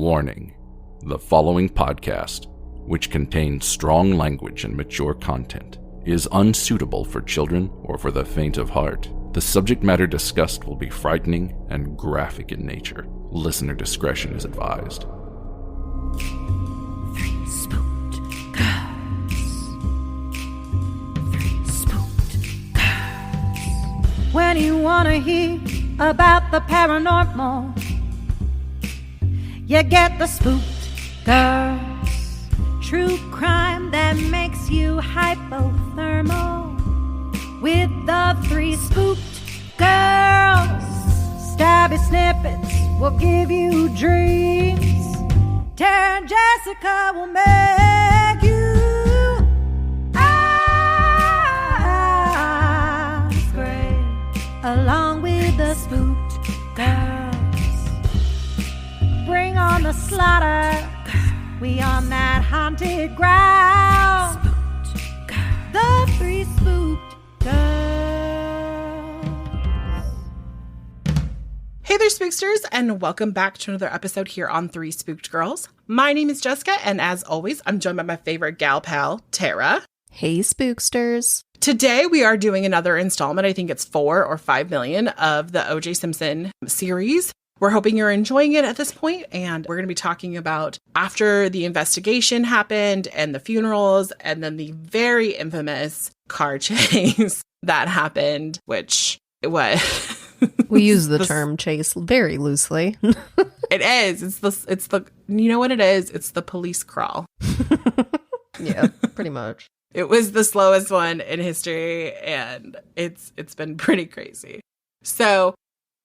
Warning: the following podcast, which contains strong language and mature content, is unsuitable for children or for the faint of heart. The subject matter discussed will be frightening and graphic in nature. Listener discretion is advised. Three spooked girls. Three spooked girls. When you want to hear about the paranormal, you get the spooked girls. True crime that makes you hypothermal. With the three spooked girls. Stabby snippets will give you dreams. Tara and Jessica will make you eyes gray. Along with the spooked girls. Bring on the slaughter. We on that haunted ground. Spooked girls. The three spooked girls. Hey there, Spooksters, and welcome back to another episode here on Three Spooked Girls. My name is Jessica, and as always, I'm joined by my favorite gal pal, Tara. Hey, Spooksters. Today, we are doing another installment. I think it's 4 or 5 million of the O.J. Simpson series. We're hoping you're enjoying it at this point, and we're going to be talking about after the investigation happened and the funerals, and then the very infamous car chase that happened, which was... We use the term chase very loosely. It is. It's the you know what it is? It's the police crawl. Yeah, pretty much. It was the slowest one in history, and it's been pretty crazy. So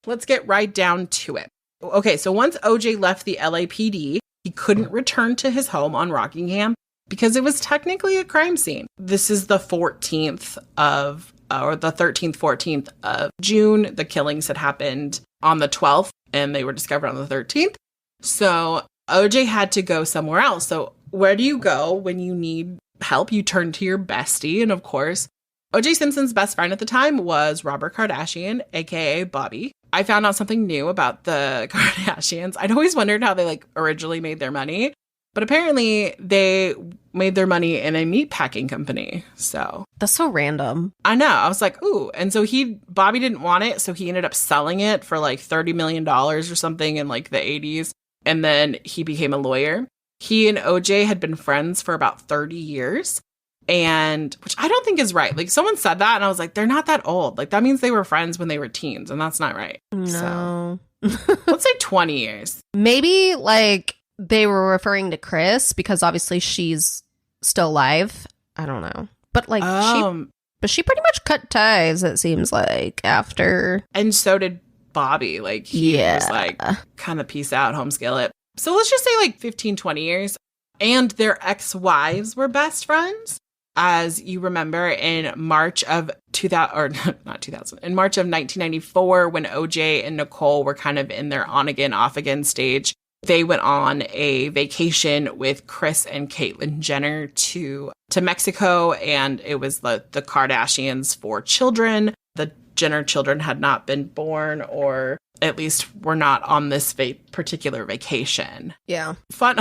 let's get right down to it. Okay, so once OJ left the LAPD, he couldn't return to his home on Rockingham because it was technically a crime scene. This is the 13th, 14th of June. The killings had happened on the 12th, and they were discovered on the 13th. So OJ had to go somewhere else. So where do you go when you need help? You turn to your bestie. And of course, O.J. Simpson's best friend at the time was Robert Kardashian, aka Bobby. I found out something new about the Kardashians. I'd always wondered how they originally made their money, but apparently they made their money in a meatpacking company. So that's so random. I know. I was like, ooh. And so Bobby didn't want it, so he ended up selling it for like $30 million or something in like the 80s. And then he became a lawyer. He and OJ had been friends for about 30 years. And which I don't think is right. Like someone said that and I was like, they're not that old. Like that means they were friends when they were teens, and that's not right. No. So, let's say 20 years. Maybe like they were referring to Chris because obviously she's still alive. I don't know. But like she pretty much cut ties, it seems like, after. And so did Bobby. Like he was like kind of peace out, home skillet. So let's just say like 15, 20 years. And their ex-wives were best friends. As you remember, in March of 1994, when OJ and Nicole were kind of in their on-again, off-again stage, they went on a vacation with Kris and Caitlyn Jenner to Mexico, and it was the Kardashians' 4 children. The Jenner children had not been born, or at least were not on this particular vacation. Yeah. Fun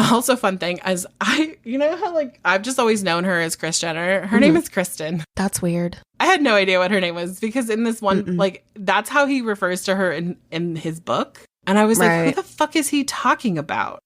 thing as you know how I've just always known her as Kris Jenner. Her name is Kristen. That's weird. I had no idea what her name was because in this one, that's how he refers to her in his book. And I was like, who the fuck is he talking about?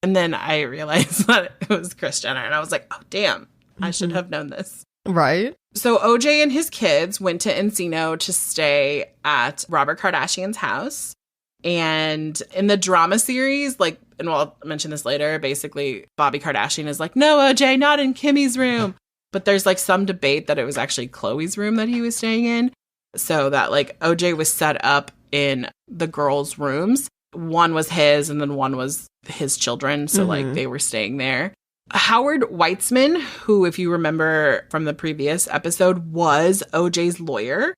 And then I realized that it was Kris Jenner. And I was like, oh, damn, I should have known this. Right. So OJ and his kids went to Encino to stay at Robert Kardashian's house. And in the drama series, and I'll mention this later, basically Bobby Kardashian is like, no, OJ, not in Kimmy's room. But there's some debate that it was actually Khloe's room that he was staying in. So that OJ was set up in the girls' rooms. One was his and then one was his children. So they were staying there. Howard Weitzman, who, if you remember from the previous episode, was OJ's lawyer.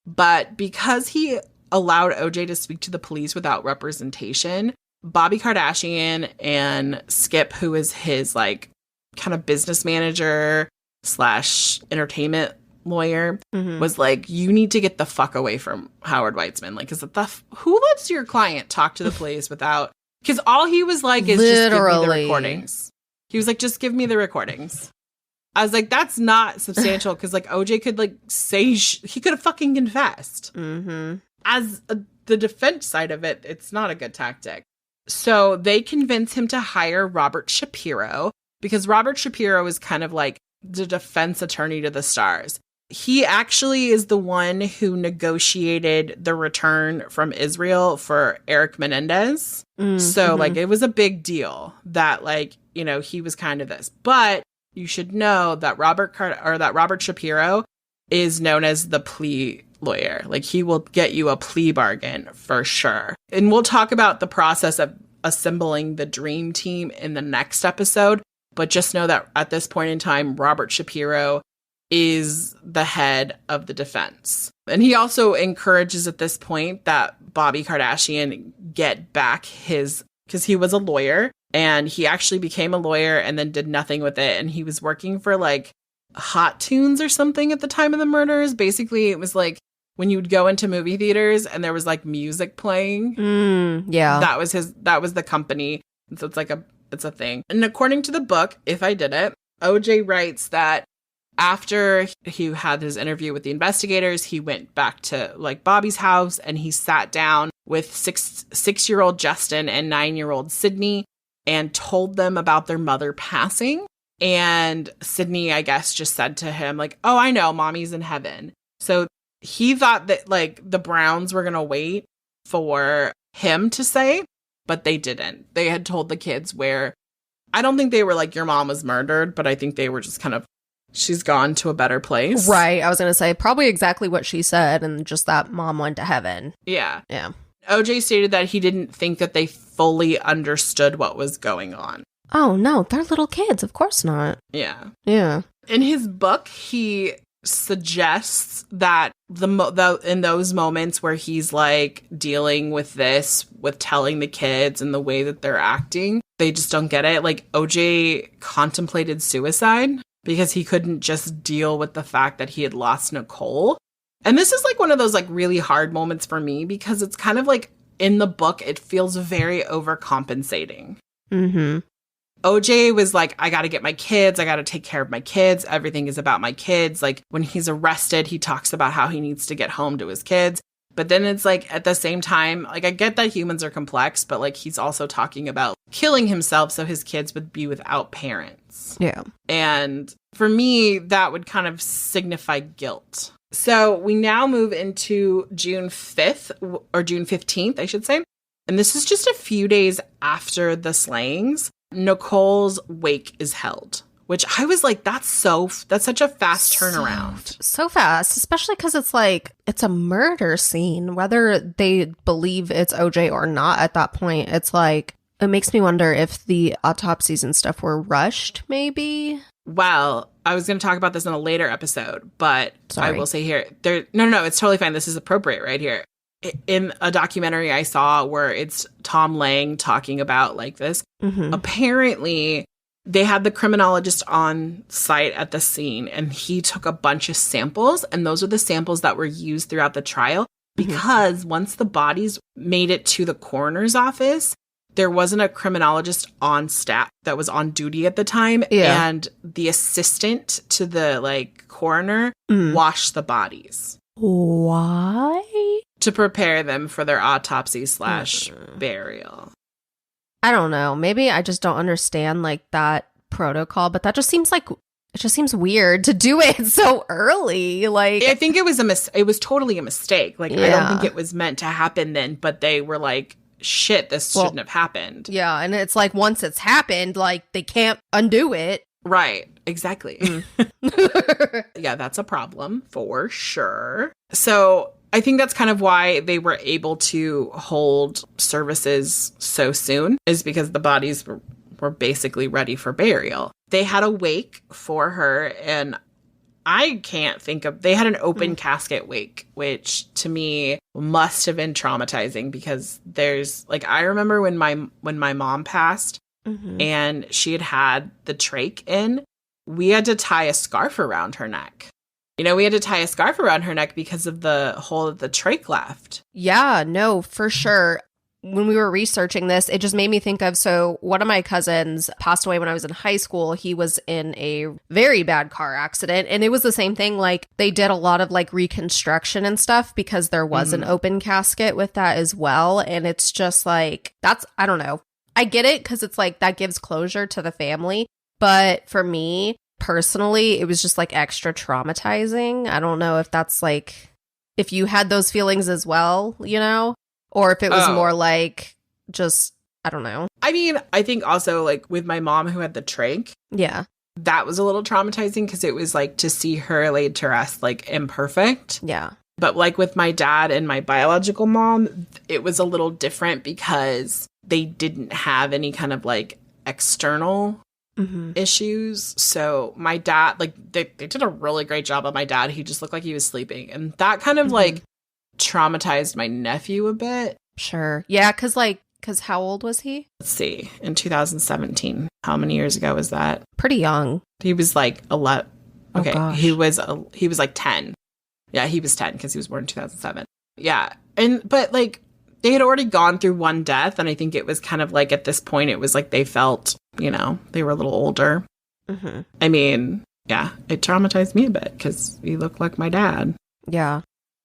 But because he allowed OJ to speak to the police without representation, Bobby Kardashian and Skip, who is his kind of business manager / entertainment lawyer, was like, you need to get the fuck away from Howard Weitzman. Who lets your client talk to the police without Because all he was like is just give me the recordings. He was like, just give me the recordings. I was like, that's not substantial because like OJ could like say he could have fucking confessed. Mm-hmm. As the defense side of it, it's not a good tactic. So they convince him to hire Robert Shapiro because Robert Shapiro is kind of like the defense attorney to the stars. He actually is the one who negotiated the return from Israel for Eric Menendez. So like it was a big deal that like, you know, he was kind of this. But you should know that Robert Shapiro is known as the plea lawyer. Like he will get you a plea bargain for sure. And we'll talk about the process of assembling the dream team in the next episode. But just know that at this point in time, Robert Shapiro is the head of the defense. And he also encourages at this point that Bobby Kardashian get back because he was a lawyer and he actually became a lawyer and then did nothing with it. And he was working for like Hot Tunes or something at the time of the murders. Basically, it was like when you would go into movie theaters and there was like music playing. Yeah. That was the company. So it's a thing. And according to the book, If I Did It, OJ writes that after he had his interview with the investigators, he went back to like Bobby's house and he sat down with six-year-old Justin and 9-year-old Sydney and told them about their mother passing. And Sydney, I guess, just said to him like, oh, I know, mommy's in heaven. So he thought that like the Browns were going to wait for him to say, but they didn't. They had told the kids where I don't think they were like, your mom was murdered, but I think they were just kind of, she's gone to a better place. Right. I was going to say probably exactly what she said and just that mom went to heaven. Yeah. Yeah. OJ stated that he didn't think that they fully understood what was going on. Oh, no, they're little kids. Of course not. Yeah. Yeah. In his book, he suggests that in those moments where he's like dealing with this, with telling the kids and the way that they're acting, they just don't get it. Like OJ contemplated suicide because he couldn't just deal with the fact that he had lost Nicole. And this is like one of those like really hard moments for me because it's kind of like in the book, it feels very overcompensating. Mm-hmm. OJ was like, I got to get my kids. I got to take care of my kids. Everything is about my kids. Like when he's arrested, he talks about how he needs to get home to his kids. But then it's like at the same time, like I get that humans are complex, but like he's also talking about killing himself so his kids would be without parents. Yeah. And for me, that would kind of signify guilt. So we now move into June 5th or June 15th, I should say. And this is just a few days after the slayings. Nicole's wake is held, which I was like, that's such a fast turnaround. So fast, especially because it's like, it's a murder scene, whether they believe it's OJ or not at that point. It's like, it makes me wonder if the autopsies and stuff were rushed, maybe. Well, I was going to talk about this in a later episode, but I will say here, no, it's totally fine. This is appropriate right here. In a documentary I saw where it's Tom Lang talking about like this, apparently they had the criminologist on site at the scene and he took a bunch of samples and those are the samples that were used throughout the trial because once the bodies made it to the coroner's office, there wasn't a criminologist on staff that was on duty at the time. Yeah. And the assistant to the like coroner washed the bodies. Why? To prepare them for their autopsy / burial. I don't know. Maybe I just don't understand like that protocol, but that just seems like it just seems weird to do it so early. Like I think it was totally a mistake. Like I don't think it was meant to happen then, but they were like, shit, this shouldn't have happened. Yeah, and it's like once it's happened, like they can't undo it. Right, exactly. Yeah, that's a problem for sure. So I think that's kind of why they were able to hold services so soon, is because the bodies were basically ready for burial. They had a wake for her, and I can't think of, they had an open casket wake, which to me must have been traumatizing because there's like, I remember when my mom passed and she had the trach in, we had to tie a scarf around her neck. You know, we had to tie a scarf around her neck because of the hole that the trach left. Yeah, no, for sure. when we were researching this, it just made me think of, so one of my cousins passed away when I was in high school. He was in a very bad car accident, and it was the same thing. Like, they did a lot of like reconstruction and stuff because there was an open casket with that as well. And it's just like, I don't know. I get it because it's like that gives closure to the family. But for me personally, it was just like extra traumatizing. I don't know if that's like, if you had those feelings as well, or if it was more like just, I don't know. I mean, I think also like with my mom who had the trach. Yeah. That was a little traumatizing because it was like to see her laid to rest, like imperfect. Yeah. But like with my dad and my biological mom, it was a little different because they didn't have any kind of like external issues. So my dad, like they did a really great job on my dad. He just looked like he was sleeping. And that kind of like traumatized my nephew a bit. Sure. Yeah, because how old was he? Let's see. In 2017. How many years ago was that? Pretty young. He was like 11. Okay. Oh, he was like 10. Yeah, he was 10 because he was born in 2007. Yeah. But like they had already gone through one death. And I think it was kind of like at this point, it was like they felt, they were a little older. I mean, yeah, it traumatized me a bit because he looked like my dad. Yeah.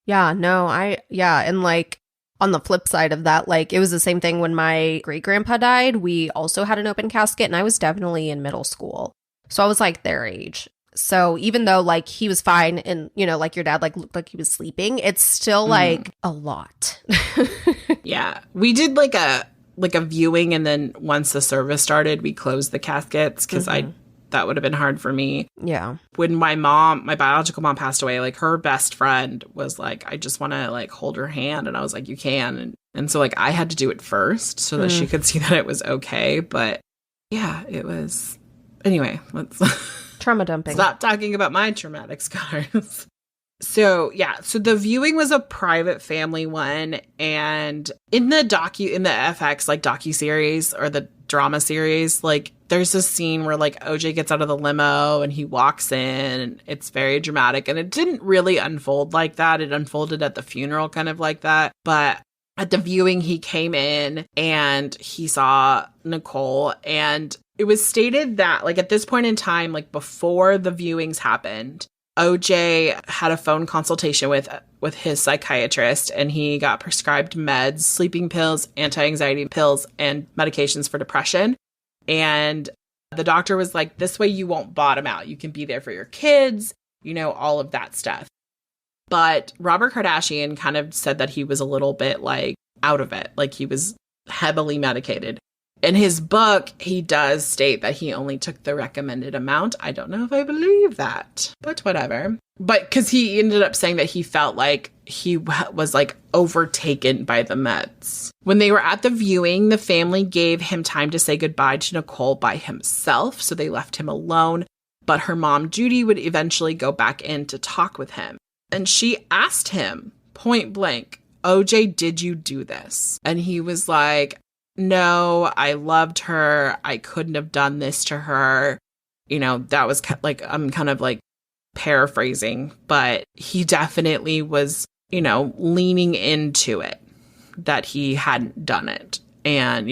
Yeah, no, and like on the flip side of that, like it was the same thing when my great grandpa died. We also had an open casket, and I was definitely in middle school. So I was like their age. So even though like he was fine and, like your dad like looked like he was sleeping, it's still like a lot. Yeah. We did like a viewing, and then once the service started, we closed the caskets because that would have been hard for me. Yeah. When my biological mom passed away, like her best friend was like, I just want to like hold her hand. And I was like, you can. And so like I had to do it first so that she could see that it was okay. But yeah, it was. Anyway, let's trauma dumping. Stop talking about my traumatic scars. So yeah, so the viewing was a private family one. And in the FX like docuseries or the drama series, like there's this scene where like OJ gets out of the limo and he walks in, and it's very dramatic. And it didn't really unfold like that. It unfolded at the funeral kind of like that. But at the viewing, he came in and he saw Nicole, and it was stated that like at this point in time, like before the viewings happened, OJ had a phone consultation with his psychiatrist, and he got prescribed meds, sleeping pills, anti-anxiety pills, and medications for depression. And the doctor was like, this way you won't bottom out. You can be there for your kids, all of that stuff. But Robert Kardashian kind of said that he was a little bit like out of it, like he was heavily medicated. In his book, he does state that he only took the recommended amount. I don't know if I believe that, but whatever. But because he ended up saying that he felt like he was like overtaken by the meds. When they were at the viewing, the family gave him time to say goodbye to Nicole by himself. So they left him alone. But her mom, Judy, would eventually go back in to talk with him. And she asked him point blank, OJ, did you do this? And he was like, no, I loved her. I couldn't have done this to her. That was like, I'm kind of like paraphrasing, but he definitely was, leaning into it that he hadn't done it. And,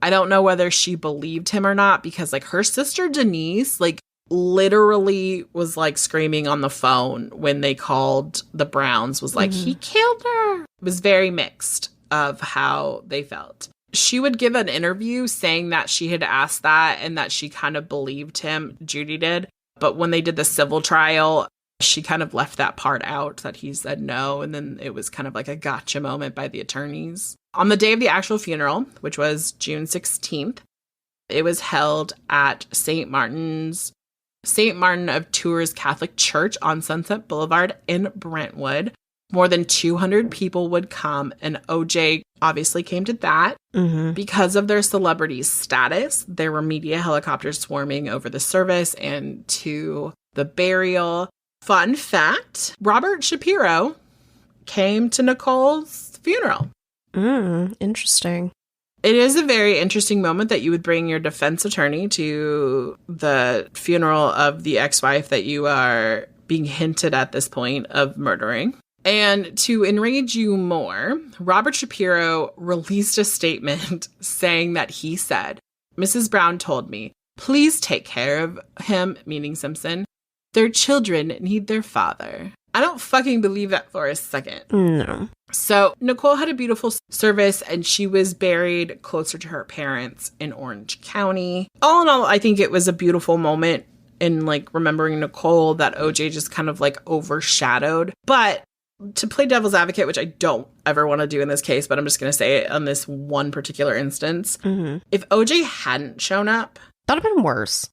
I don't know whether she believed him or not, because like her sister Denise, like literally was like screaming on the phone when they called the Browns, was like, he killed her. It was very mixed of how they felt. She would give an interview saying that she had asked that and that she kind of believed him, Judy did. But when they did the civil trial, she kind of left that part out, that he said no. And then it was kind of like a gotcha moment by the attorneys. On the day of the actual funeral, which was June 16th, it was held at St. Martin of Tours Catholic Church on Sunset Boulevard in Brentwood. More than 200 people would come, and OJ obviously came to that. Because of their celebrity status, there were media helicopters swarming over the service and to the burial. Fun fact, Robert Shapiro came to Nicole's funeral. Interesting. It is a very interesting moment that you would bring your defense attorney to the funeral of the ex-wife that you are being hinted at this point of murdering. And to enrage you more, Robert Shapiro released a statement saying that he said, Mrs. Brown told me, please take care of him, meaning Simpson. Their children need their father. I don't fucking believe that for a second. No. So Nicole had a beautiful service and she was buried closer to her parents in Orange County. All in all, I think it was a beautiful moment in like remembering Nicole that OJ just kind of like overshadowed. But to play devil's advocate, which I don't ever want to do in this case, but I'm just going to say it on this one particular instance. Mm-hmm. If OJ hadn't shown up, that would have been worse.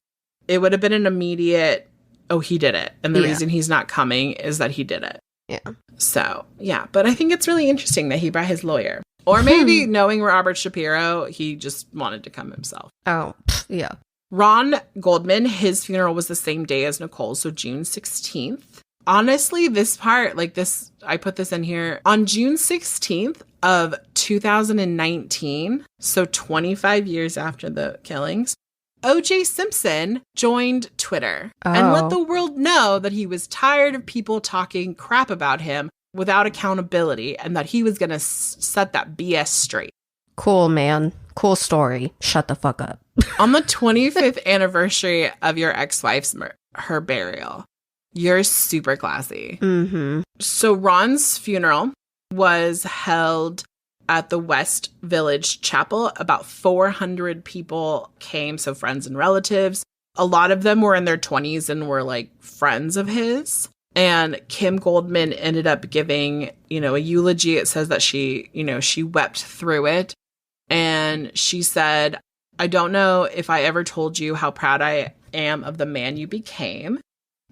It would have been an immediate, oh, he did it. And the reason he's not coming is that he did it. Yeah. So, yeah. But I think it's really interesting that he brought his lawyer. Or maybe knowing Robert Shapiro, he just wanted to come himself. Oh, yeah. Ron Goldman, his funeral was the same day as Nicole, so June 16th. Honestly, this part, like this, I put this in here. On June 16th of 2019, so 25 years after the killings, O.J. Simpson joined Twitter and let the world know that he was tired of people talking crap about him without accountability and that he was going to set that BS straight. Cool, man. Cool story. Shut the fuck up. On the 25th anniversary of your ex-wife's her burial, you're super classy. Mm-hmm. So Ron's funeral was held at the West Village Chapel. About 400 people came, so friends and relatives. A lot of them were in their 20s and were like friends of his. And Kim Goldman ended up giving, a eulogy. It says that she wept through it. And she said, I don't know if I ever told you how proud I am of the man you became.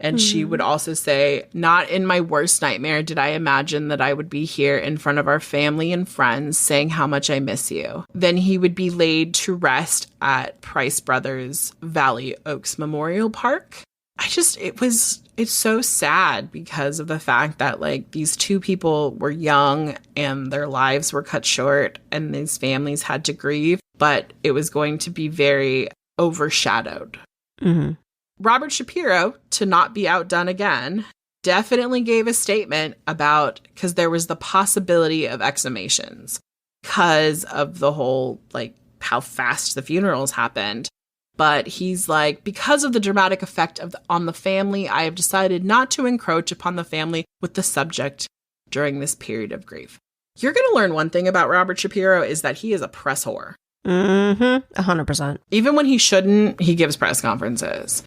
And she would also say, not in my worst nightmare did I imagine that I would be here in front of our family and friends saying how much I miss you. Then he would be laid to rest at Price Brothers Valley Oaks Memorial Park. It's so sad because of the fact that like these two people were young and their lives were cut short and these families had to grieve, but it was going to be very overshadowed. Mm-hmm. Robert Shapiro, to not be outdone again, definitely gave a statement about, because there was the possibility of exhumations because of the whole, like, how fast the funerals happened. But he's like, because of the dramatic effect on the family, I have decided not to encroach upon the family with the subject during this period of grief. You're going to learn one thing about Robert Shapiro is that he is a press whore. Mm-hmm. 100%. Even when he shouldn't, he gives press conferences.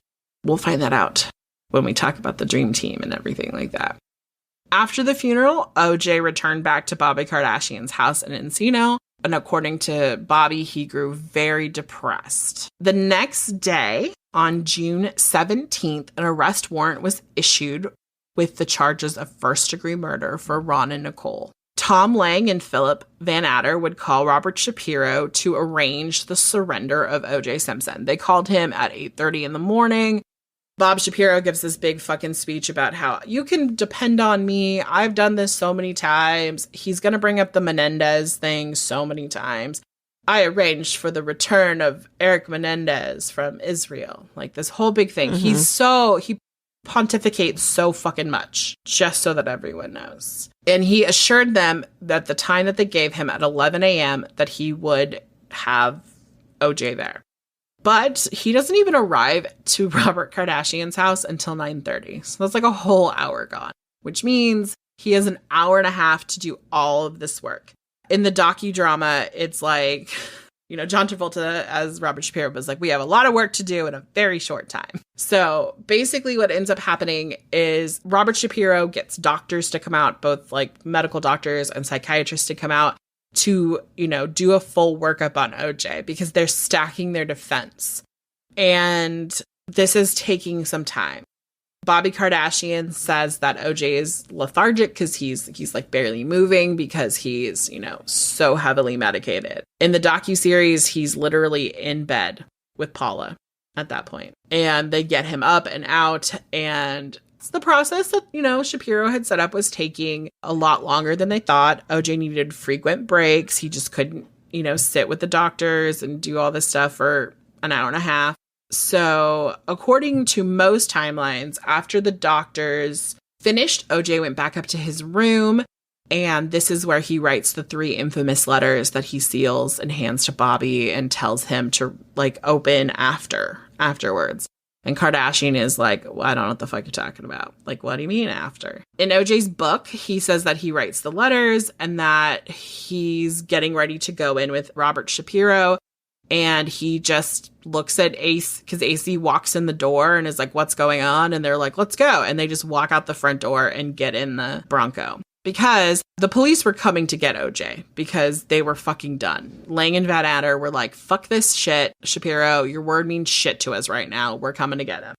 We'll find that out when we talk about the dream team and everything like that. After the funeral, OJ returned back to Bobby Kardashian's house in Encino. And according to Bobby, he grew very depressed. The next day, on June 17th, an arrest warrant was issued with the charges of first-degree murder for Ron and Nicole. Tom Lang and Philip Van Adder would call Robert Shapiro to arrange the surrender of O.J. Simpson. They called him at 8:30 in the morning. Bob Shapiro gives this big fucking speech about how you can depend on me. I've done this so many times. He's going to bring up the Menendez thing so many times. I arranged for the return of Eric Menendez from Israel. Like this whole big thing. Mm-hmm. He pontificates so fucking much just so that everyone knows. And he assured them that the time that they gave him at 11 a.m. that he would have OJ there. But he doesn't even arrive to Robert Kardashian's house until 9:30. So that's like a whole hour gone, which means he has an hour and a half to do all of this work. In the docudrama, it's like, John Travolta as Robert Shapiro was like, we have a lot of work to do in a very short time. So basically what ends up happening is Robert Shapiro gets doctors to come out, both like medical doctors and psychiatrists to come out to, do a full workup on OJ because they're stacking their defense. And this is taking some time. Bobby Kardashian says that OJ is lethargic because he's like barely moving because he's, so heavily medicated. In the docuseries, he's literally in bed with Paula at that point. And they get him up and out, and the process that, Shapiro had set up was taking a lot longer than they thought. OJ needed frequent breaks. He just couldn't, sit with the doctors and do all this stuff for an hour and a half. So according to most timelines, after the doctors finished, OJ went back up to his room, and this is where he writes the 3 infamous letters that he seals and hands to Bobby and tells him to, like, open afterwards. And Kardashian is like, well, I don't know what the fuck you're talking about. Like, what do you mean after? In OJ's book, he says that he writes the letters and that he's getting ready to go in with Robert Shapiro. And he just looks at Ace, because AC walks in the door and is like, what's going on? And they're like, let's go. And they just walk out the front door and get in the Bronco. Because the police were coming to get OJ because they were fucking done. Lang and Van Adder were like, fuck this shit. Shapiro, your word means shit to us right now. We're coming to get him.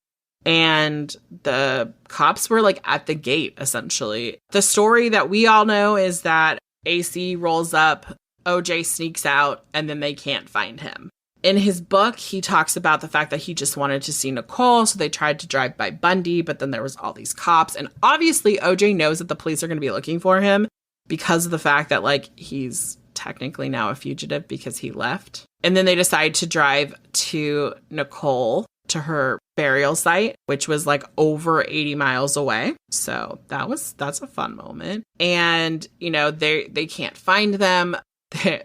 And the cops were like at the gate, essentially. The story that we all know is that AC rolls up, OJ sneaks out, and then they can't find him. In his book, he talks about the fact that he just wanted to see Nicole, so they tried to drive by Bundy, but then there was all these cops. And obviously, OJ knows that the police are going to be looking for him because of the fact that, like, he's technically now a fugitive because he left. And then they decide to drive to Nicole, to her burial site, which was, like, over 80 miles away. So that's a fun moment. And, you know, they can't find them.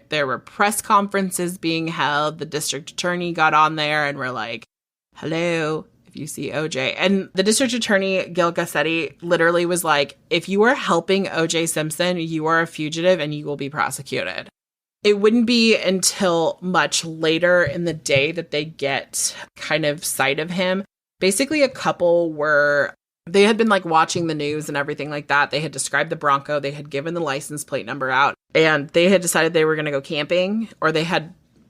There were press conferences being held. The district attorney got on there and were like, hello, if you see OJ. And the district attorney, Gil Gassetti, literally was like, if you are helping OJ Simpson, you are a fugitive and you will be prosecuted. It wouldn't be until much later in the day that they get kind of sight of him. Basically, a couple they had been like watching the news and everything like that. They had described the Bronco. They had given the license plate number out, and they had decided they were going to go camping, or they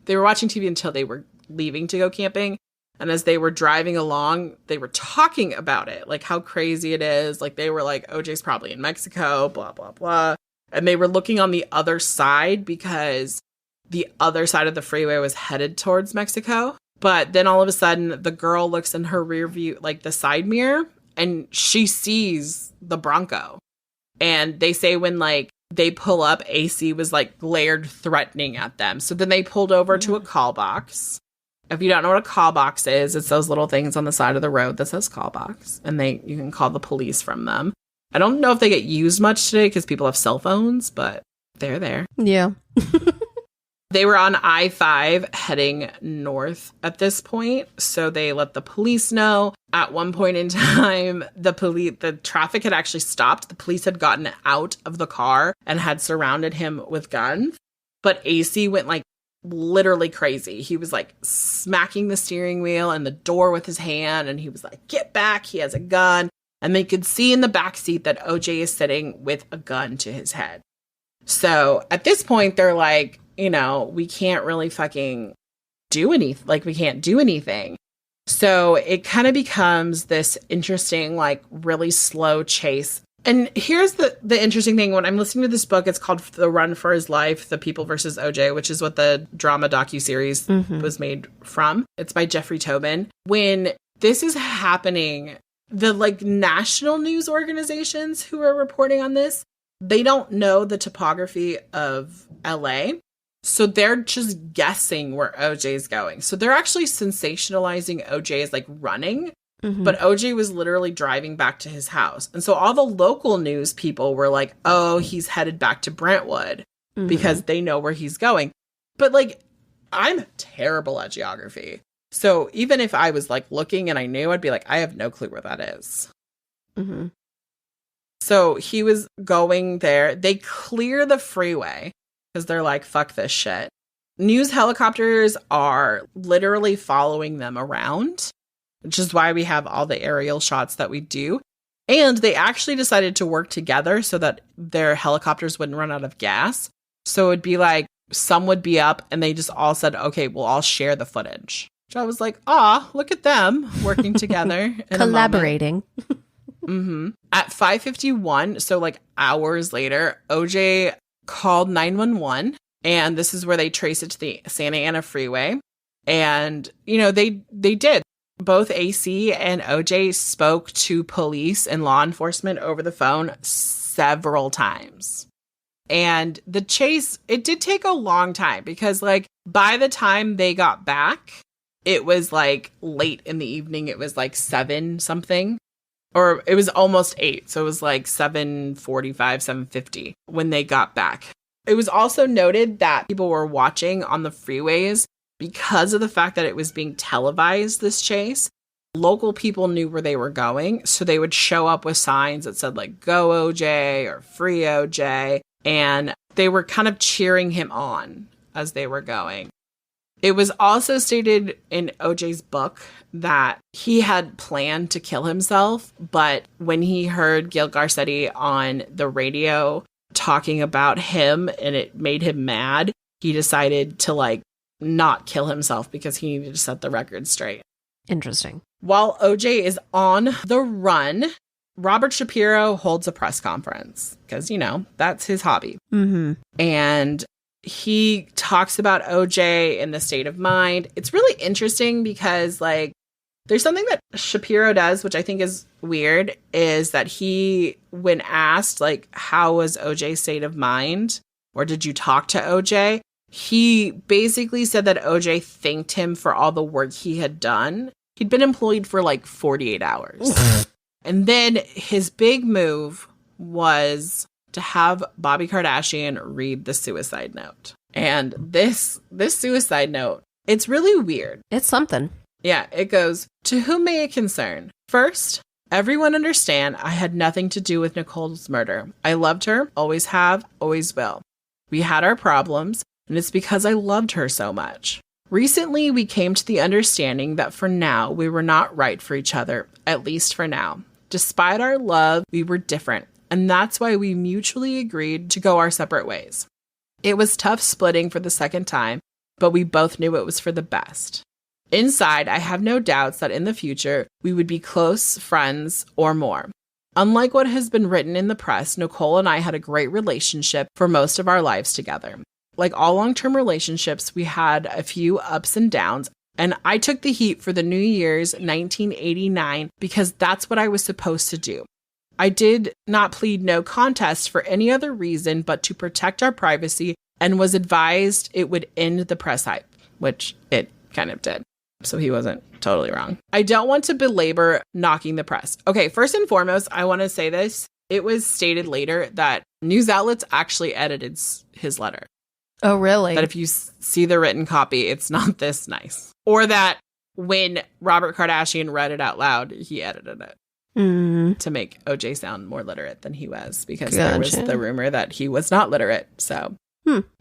were watching TV until they were leaving to go camping. And as they were driving along, they were talking about it, like how crazy it is. Like they were like, OJ's probably in Mexico, blah, blah, blah. And they were looking on the other side because the other side of the freeway was headed towards Mexico. But then all of a sudden, the girl looks in her rear view, like the side mirror, and she sees the Bronco. And they say when, like, they pull up, AC was, like, glared threatening at them. So then they pulled over to a call box. If you don't know what a call box is, it's those little things on the side of the road that says call box. And you can call the police from them. I don't know if they get used much today because people have cell phones, but they're there. Yeah. They were on I-5 heading north at this point, so they let the police know. At one point in time, the traffic had actually stopped. The police had gotten out of the car and had surrounded him with guns. But AC went like literally crazy. He was like smacking the steering wheel and the door with his hand, and he was like, get back, he has a gun. And they could see in the backseat that OJ is sitting with a gun to his head. So at this point, they're like, you know, we can't really fucking do anything. Like, we can't do anything. So it kind of becomes this interesting, like, really slow chase. And here's the interesting thing. When I'm listening to this book, it's called The Run for His Life, The People versus OJ, which is what the drama docuseries was made from. It's by Jeffrey Tobin. When this is happening, the, like, national news organizations who are reporting on this, they don't know the topography of LA. So they're just guessing where OJ is going. So they're actually sensationalizing OJ as like running, but OJ was literally driving back to his house. And so all the local news people were like, oh, he's headed back to Brentwood because they know where he's going. But like, I'm terrible at geography. So even if I was like looking and I knew, I'd be like, I have no clue where that is. So he was going there. They clear the freeway because they're like, fuck this shit. News helicopters are literally following them around, which is why we have all the aerial shots that we do. And they actually decided to work together so that their helicopters wouldn't run out of gas. So it'd be like some would be up and they just all said, okay, we'll all share the footage. Which I was like, look at them working together. Collaborating. At 5:51, so like hours later, OJ called 911, and this is where they trace it to the Santa Ana freeway. And, you know, they did. Both AC and OJ spoke to police and law enforcement over the phone several times. And the chase, it did take a long time because, like, by the time they got back, it was like late in the evening. It was like 7 something. or it was almost 8. So it was like 7:45, 7:50 when they got back. It was also noted that people were watching on the freeways because of the fact that it was being televised, this chase. Local people knew where they were going, so they would show up with signs that said like, "Go OJ" or "Free OJ," and they were kind of cheering him on as they were going. It was also stated in OJ's book that he had planned to kill himself, but when he heard Gail Garcetti on the radio talking about him and it made him mad, he decided to like not kill himself because he needed to set the record straight. Interesting. While OJ is on the run, Robert Shapiro holds a press conference because, you know, that's his hobby. Mm-hmm. And he talks about OJ and the state of mind. It's really interesting because, like, there's something that Shapiro does, which I think is weird, is that he, when asked, like, how was OJ's state of mind, or did you talk to OJ? He basically said that OJ thanked him for all the work he had done. He'd been employed for like 48 hours. And then his big move was to have Bobby Kardashian read the suicide note. And this suicide note, it's really weird. It's something. Yeah, it goes, "To whom may it concern? First, everyone understand I had nothing to do with Nicole's murder. I loved her, always have, always will. We had our problems, and it's because I loved her so much. Recently, we came to the understanding that for now, we were not right for each other, at least for now. Despite our love, we were different, and that's why we mutually agreed to go our separate ways. It was tough splitting for the second time, but we both knew it was for the best. Inside, I have no doubts that in the future, we would be close friends or more. Unlike what has been written in the press, Nicole and I had a great relationship for most of our lives together. Like all long-term relationships, we had a few ups and downs, and I took the heat for the New Year's 1989 because that's what I was supposed to do. I did not plead no contest for any other reason but to protect our privacy and was advised it would end the press hype, which it kind of did. So he wasn't totally wrong. I don't want to belabor knocking the press. Okay, first and foremost, I want to say this. It was stated later that news outlets actually edited his letter. Oh, really? That if you see the written copy, it's not this nice. Or that when Robert Kardashian read it out loud, he edited it to make OJ sound more literate than he was, because there was the rumor that he was not literate. So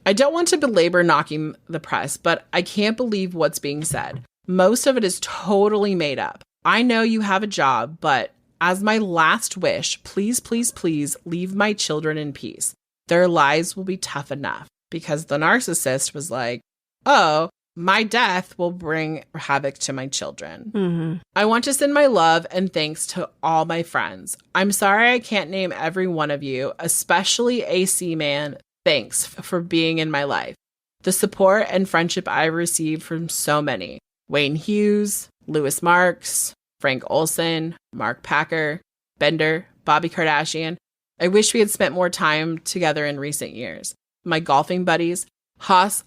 I don't want to belabor knocking the press, but I can't believe what's being said. Most of it is totally made up. I know you have a job, but as my last wish, please, please, please leave my children in peace. Their lives will be tough enough. Because the narcissist was like, oh, my death will bring havoc to my children. Mm-hmm. I want to send my love and thanks to all my friends. I'm sorry I can't name every one of you, especially AC Man. Thanks for being in my life. The support and friendship I received from so many. Wayne Hughes, Louis Marks, Frank Olson, Mark Packer, Bender, Bobby Kardashian. I wish we had spent more time together in recent years. My golfing buddies, Haas,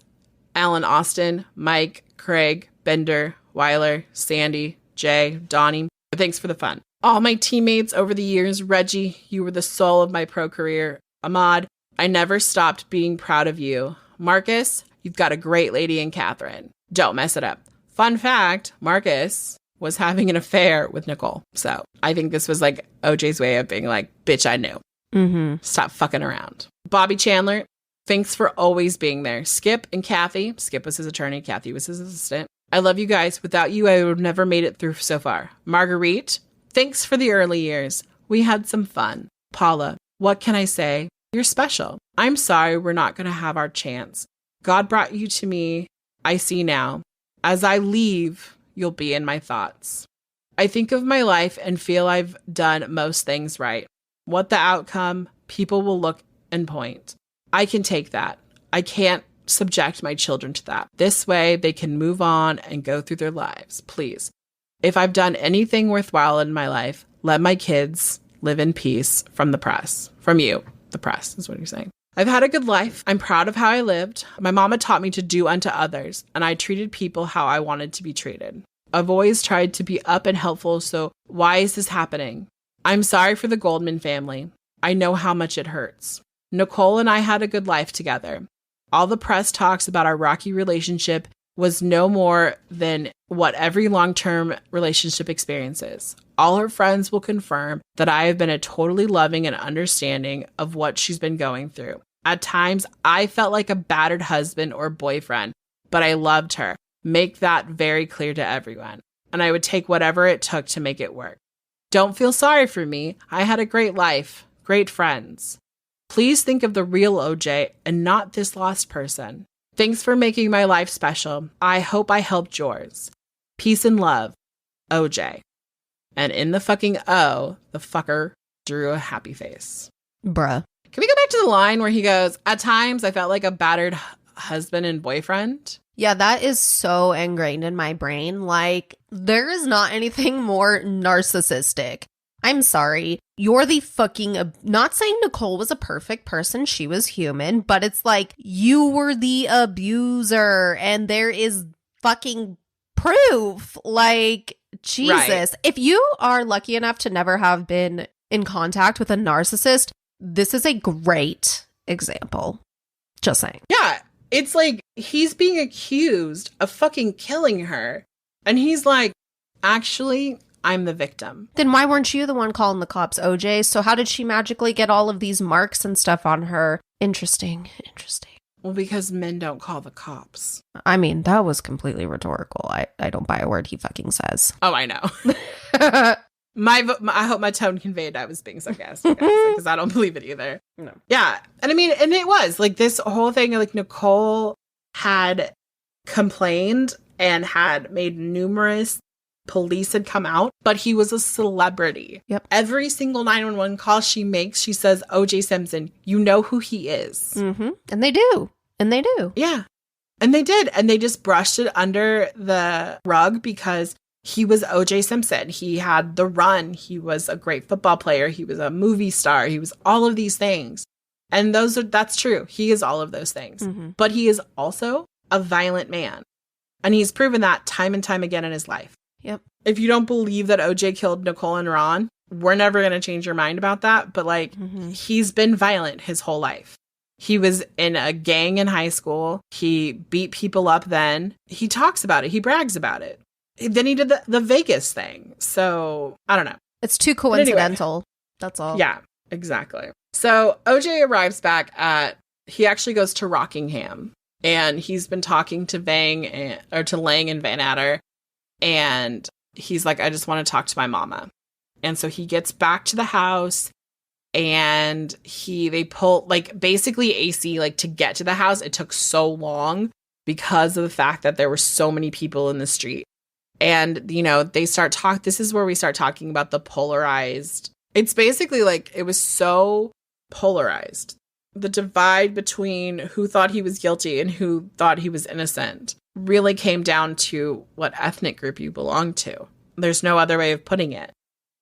Alan Austin, Mike, Craig, Bender, Weiler, Sandy, Jay, Donnie. Thanks for the fun. All my teammates over the years, Reggie, you were the soul of my pro career. Ahmad, I never stopped being proud of you. Marcus, you've got a great lady in Catherine. Don't mess it up. Fun fact, Marcus was having an affair with Nicole. So I think this was like OJ's way of being like, bitch, I knew. Mm-hmm. Stop fucking around. Bobby Chandler, thanks for always being there. Skip and Kathy. Skip was his attorney. Kathy was his assistant. I love you guys. Without you, I would have never made it through so far. Marguerite, thanks for the early years. We had some fun. Paula, what can I say? You're special. I'm sorry we're not going to have our chance. God brought you to me. I see now. As I leave, you'll be in my thoughts. I think of my life and feel I've done most things right. What the outcome, people will look and point. I can take that. I can't subject my children to that. This way, they can move on and go through their lives. Please. If I've done anything worthwhile in my life, let my kids live in peace from the press. From you, the press, is what you're saying. I've had a good life. I'm proud of how I lived. My mama taught me to do unto others, and I treated people how I wanted to be treated. I've always tried to be up and helpful, so why is this happening? I'm sorry for the Goldman family. I know how much it hurts. Nicole and I had a good life together. All the press talks about our rocky relationship was no more than what every long-term relationship experiences. All her friends will confirm that I have been a totally loving and understanding of what she's been going through. At times, I felt like a battered husband or boyfriend, but I loved her. Make that very clear to everyone. And I would take whatever it took to make it work. Don't feel sorry for me. I had a great life, great friends. Please think of the real OJ and not this lost person. Thanks for making my life special. I hope I helped yours. Peace and love, OJ. And in the fucking O, the fucker drew a happy face. Bruh. Can we go back to the line where he goes, at times I felt like a battered husband and boyfriend? Yeah, that is so ingrained in my brain. Like, there is not anything more narcissistic. I'm sorry. You're the fucking... not saying Nicole was a perfect person. She was human. But it's like, you were the abuser. And there is fucking proof. Like, Jesus. Right. If you are lucky enough to never have been in contact with a narcissist, this is a great example. Just saying. Yeah. It's like, he's being accused of fucking killing her. And he's like, actually, I'm the victim. Then why weren't you the one calling the cops, OJ? So how did she magically get all of these marks and stuff on her? Interesting. Well, because men don't call the cops. I mean, that was completely rhetorical. I don't buy a word he fucking says. Oh, I know. I hope my tone conveyed I was being sarcastic, because I don't believe it either. No. Yeah. And I mean, and it was like this whole thing, like Nicole had complained and had made numerous police had come out, but he was a celebrity. Yep. Every single 911 call she makes, she says, OJ Simpson, you know who he is. Mm-hmm. And they do. Yeah. And they did. And they just brushed it under the rug because he was OJ Simpson. He had the run. He was a great football player. He was a movie star. He was all of these things. And that's true. He is all of those things. Mm-hmm. But he is also a violent man. And he's proven that time and time again in his life. Yep. If you don't believe that OJ killed Nicole and Ron, we're never going to change your mind about that. But he's been violent his whole life. He was in a gang in high school. He beat people up then. He talks about it. He brags about it. Then he did the Vegas thing. So I don't know. It's too coincidental. Anyway, that's all. Yeah, exactly. So OJ arrives back he actually goes to Rockingham. And he's been talking to Lang and Van Adder. And he's like, I just want to talk to my mama. And so he gets back to the house and they pull, like, basically AC, like, to get to the house. It took so long because of the fact that there were so many people in the street. And, they start this is where we start talking about the polarized. It's basically like, it was so polarized. The divide between who thought he was guilty and who thought he was innocent really came down to what ethnic group you belong to. There's no other way of putting it.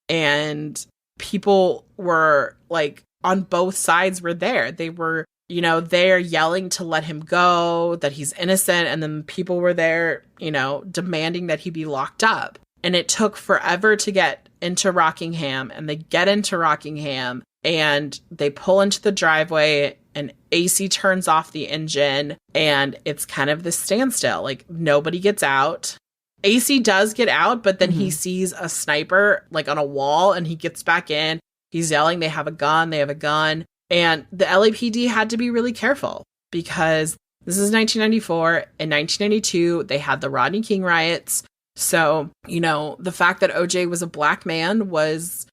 And people were like, on both sides were there. They were, there yelling to let him go, that he's innocent. And then people were there, demanding that he be locked up. And it took forever to get into Rockingham. And they get into Rockingham and they pull into the driveway and AC turns off the engine and it's kind of this standstill. Like, nobody gets out. AC does get out, but then he sees a sniper like on a wall and he gets back in. He's yelling, they have a gun. And the LAPD had to be really careful because this is 1994. In 1992, they had the Rodney King riots. So, the fact that OJ was a black man was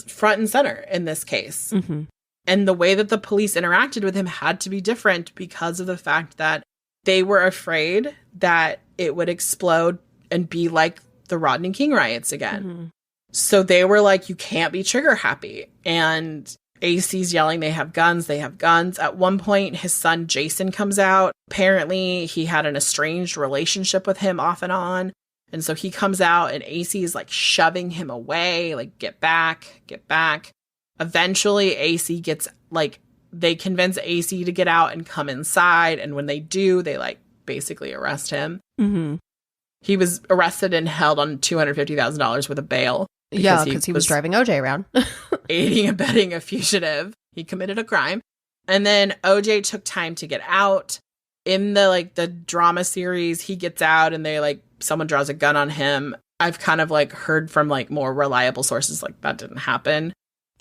front and center in this case. Mm-hmm. And the way that the police interacted with him had to be different because of the fact that they were afraid that it would explode and be like the Rodney King riots again. Mm-hmm. So they were like, you can't be trigger happy. And AC's yelling, they have guns. At one point, his son Jason comes out. Apparently, he had an estranged relationship with him off and on. And so he comes out and AC is like shoving him away, like, get back. Eventually, AC gets, like, they convince AC to get out and come inside. And when they do, they, like, basically arrest him. Mm-hmm. He was arrested and held on $250,000 worth of bail. Because he was driving OJ around. Aiding and abetting a fugitive. He committed a crime. And then OJ took time to get out. In the drama series, he gets out and someone draws a gun on him. I've kind of heard from more reliable sources that didn't happen.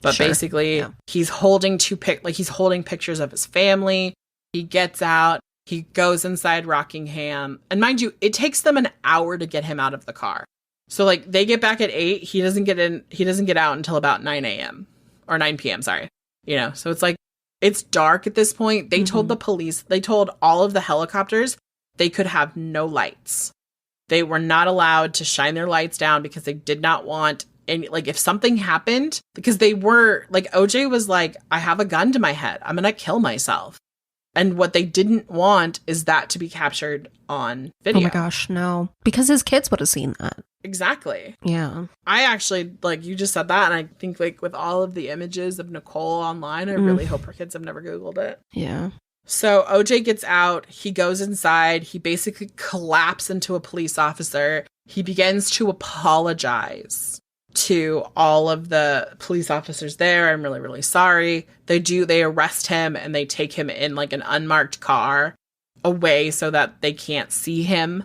But basically, he's holding he's holding pictures of his family. He gets out. He goes inside Rockingham. And mind you, it takes them an hour to get him out of the car. So they get back at 8. He doesn't get out until about 9 a.m. or 9 p.m. Sorry. So it's dark at this point. They told the police, they told all of the helicopters they could have no lights. They were not allowed to shine their lights down because they did not want any, if something happened, because they were OJ was I have a gun to my head. I'm going to kill myself. And what they didn't want is that to be captured on video. Oh my gosh, no. Because his kids would have seen that. Exactly. Yeah. I actually, you just said that, and I think, with all of the images of Nicole online, I really hope her kids have never Googled it. Yeah. So OJ gets out. He goes inside. He basically collapses into a police officer. He begins to apologize to all of the police officers there. I'm really, really sorry. They arrest him, and they take him in, an unmarked car away so that they can't see him.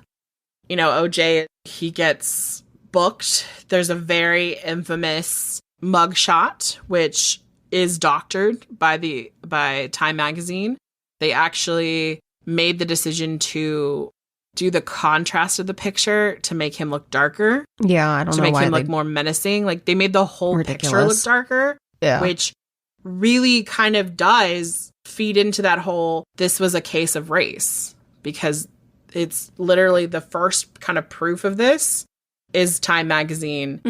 OJ, he gets booked. There's a very infamous mugshot, which is doctored by Time Magazine. They actually made the decision to do the contrast of the picture to make him look darker. Yeah, I don't know why. To make him look more menacing. They made the whole picture look darker. Yeah. Which really kind of does feed into that whole, this was a case of race. Because it's literally the first kind of proof of this is Time Magazine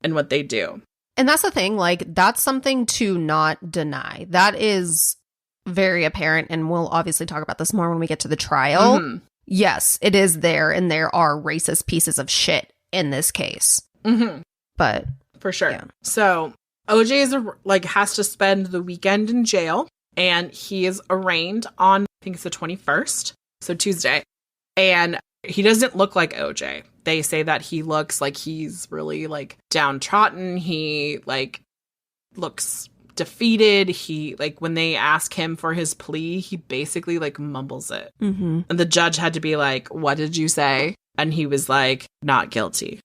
and what they do. And that's the thing, that's something to not deny. That is very apparent, and we'll obviously talk about this more when we get to the trial. Yes, it is there, and there are racist pieces of shit in this case. But for sure. Yeah. So OJ is has to spend the weekend in jail, and he is arraigned on, I think it's the 21st, so Tuesday. And he doesn't look like OJ. They say that he looks like he's really downtrodden. He looks defeated. He when they ask him for his plea, he basically mumbles it. And the judge had to be what did you say? And he was not guilty.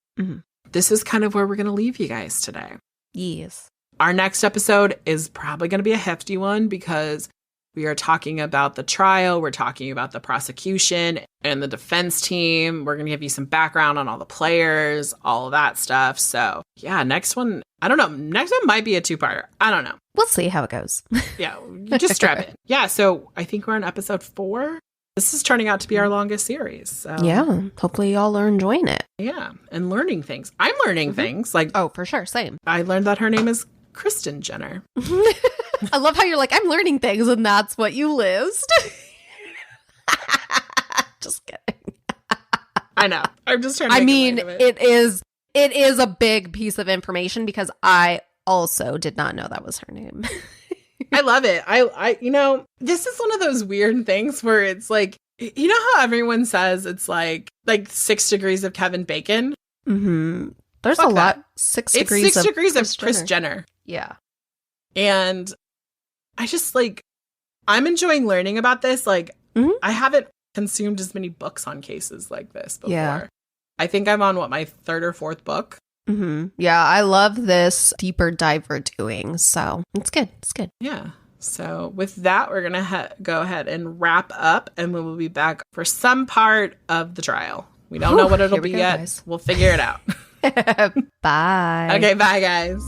This is kind of where we're going to leave you guys today. Yes. Our next episode is probably going to be a hefty one because we are talking about the trial. We're talking about the prosecution and the defense team. We're going to give you some background on all the players, all of that stuff. So yeah, next one, I don't know. Next one might be a 2-parter. I don't know. We'll see how it goes. Yeah, you just strap it. Yeah, so I think we're on episode 4. This is turning out to be our longest series. So. Yeah, hopefully y'all are enjoying it. Yeah, and learning things. I'm learning things. Oh, for sure, same. I learned that her name is Kristen Jenner. I love how you're I'm learning things, and that's what you list. Just kidding. I know. I'm just trying to make it is a big piece of information because I also did not know that was her name. I love it. I this is one of those weird things where it's you know how everyone says it's like 6 degrees of Kevin Bacon? There's Fuck a lot. that. 6 It's degrees 6 degrees of Kris Jenner. Yeah. And I just I'm enjoying learning about this. I haven't consumed as many books on cases like this before. Yeah. I think I'm on my 3rd or 4th book. Yeah, I love this deeper dive we're doing. So it's good. It's good. Yeah. So with that, we're going to go ahead and wrap up, and we will be back for some part of the trial. We don't know what it'll be yet. Guys. We'll figure it out. Bye. Okay, bye, guys.